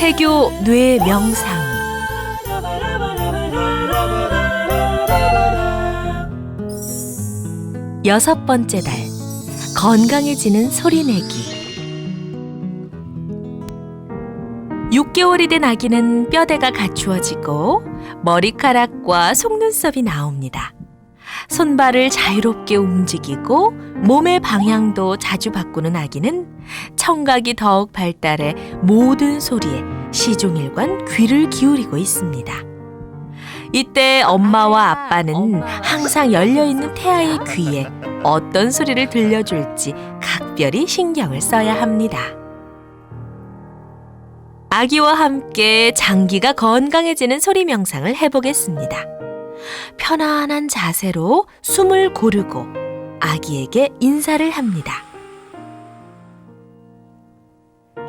태교 뇌 명상. 여섯 번째 달, 건강해지는 소리내기. 6개월이 된 아기는 뼈대가 갖추어지고 머리카락과 속눈썹이 나옵니다. 손발을 자유롭게 움직이고 몸의 방향도 자주 바꾸는 아기는 청각이 더욱 발달해 모든 소리에 시종일관 귀를 기울이고 있습니다. 이때 엄마와 아빠는 항상 열려있는 태아의 귀에 어떤 소리를 들려줄지 각별히 신경을 써야 합니다. 아기와 함께 장기가 건강해지는 소리 명상을 해보겠습니다. 편안한 자세로 숨을 고르고 아기에게 인사를 합니다.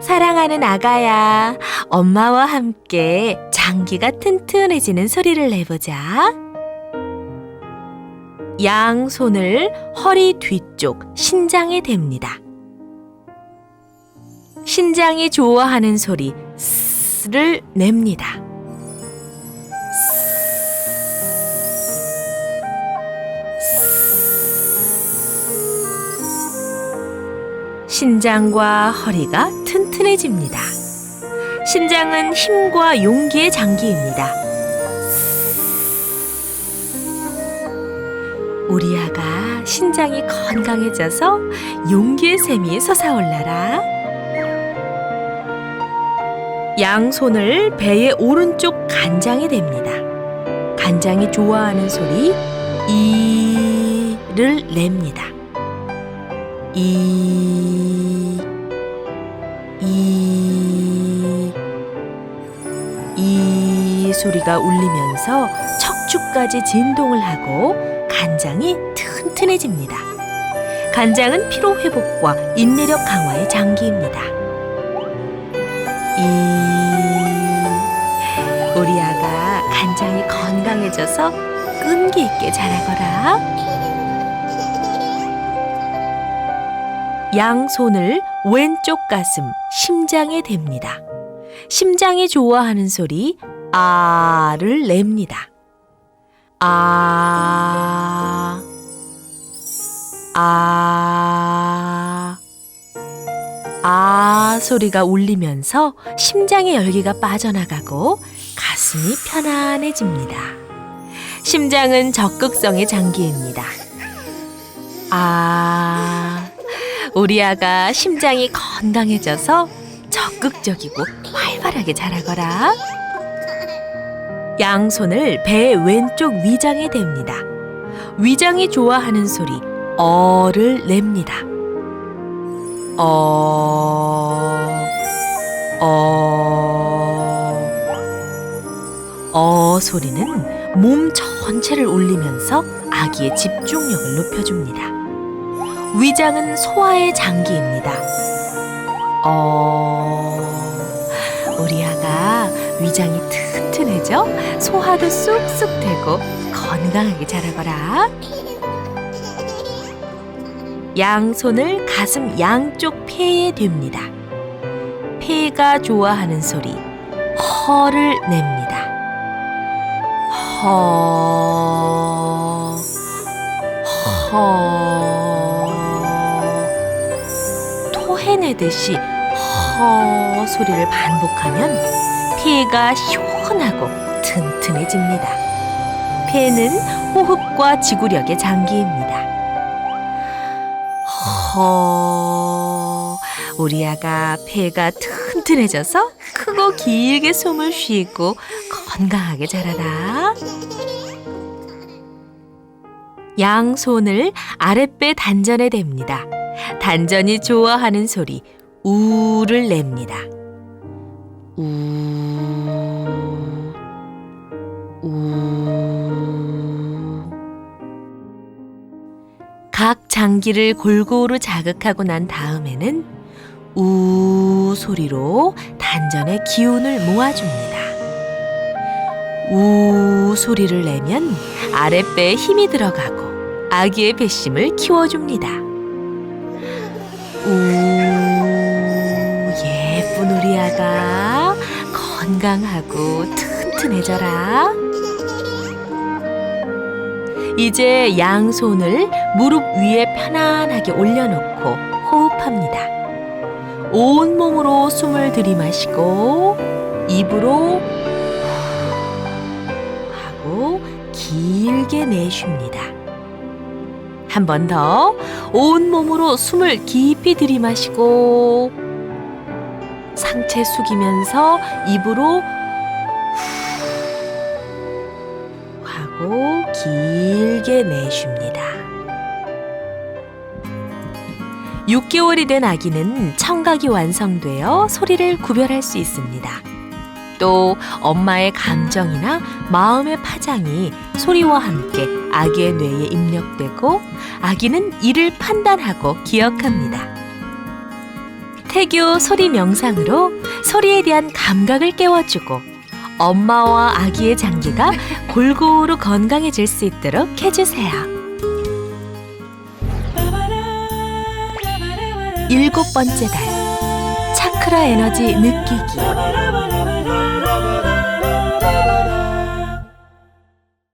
사랑하는 아가야, 엄마와 함께 장기가 튼튼해지는 소리를 내보자. 양손을 허리 뒤쪽 신장에 댑니다. 신장이 좋아하는 소리 스를 냅니다. 신장과 허리가 튼튼해집니다. 신장은 힘과 용기의 장기입니다. 우리 아가 신장이 건강해져서 용기의 샘이 솟아올라라. 양손을 배의 오른쪽 간장에 댑니다. 간장이 좋아하는 소리 이를 냅니다. 이 소리가 울리면서 척추까지 진동을 하고 간장이 튼튼해집니다. 간장은 피로 회복과 인내력 강화의 장기입니다. 우리 아가 간장이 건강해져서 끈기 있게 자라거라. 양손을 왼쪽 가슴 심장에 댑니다. 심장이 좋아하는 소리 아를 냅니다. 아 소리가 울리면서 심장의 열기가 빠져나가고 가슴이 편안해집니다. 심장은 적극성의 장기입니다. 우리 아가 심장이 건강해져서 적극적이고 활발하게 자라거라. 양손을 배 왼쪽 위장에 댑니다. 위장이 좋아하는 소리 어를 냅니다. 소리는 몸 전체를 울리면서 아기의 집중력을 높여줍니다. 위장은 소화의 장기입니다. 우리 아가 위장이 튼튼해져 소화도 쑥쑥 되고 건강하게 자라거라. 양손을 가슴 양쪽 폐에 댑니다. 폐가 좋아하는 소리 허를 냅니다. 토해내듯이 허 소리를 반복하면 폐가 시원하고 튼튼해집니다. 폐는 호흡과 지구력의 장기입니다. 우리 아가 폐가 튼튼해져서 크고 길게 숨을 쉬고 건강하게 자라라. 양손을 아랫배 단전에 댑니다. 단전이 좋아하는 소리 우를 냅니다. 각 장기를 골고루 자극하고 난 다음에는 우 소리로 단전의 기운을 모아줍니다. 우 소리를 내면 아랫배에 힘이 들어가고 아기의 배심을 키워줍니다. 우 예쁜 우리 아가 건강하고 튼튼해져라. 이제 양손을 무릎 위에 편안하게 올려놓고 호흡합니다. 온몸으로 숨을 들이마시고 입으로 하고 길게 내쉽니다. 한 번 더 온몸으로 숨을 깊이 들이마시고 상체 숙이면서 입으로 하고 길게 내쉽니다. 6개월이 된 아기는 청각이 완성되어 소리를 구별할 수 있습니다. 또 엄마의 감정이나 마음의 파장이 소리와 함께 아기의 뇌에 입력되고 아기는 이를 판단하고 기억합니다. 태교 소리 명상으로 소리에 대한 감각을 깨워주고 엄마와 아기의 장기가 골고루 건강해질 수 있도록 해주세요. 7번째 달 차크라 에너지 느끼기.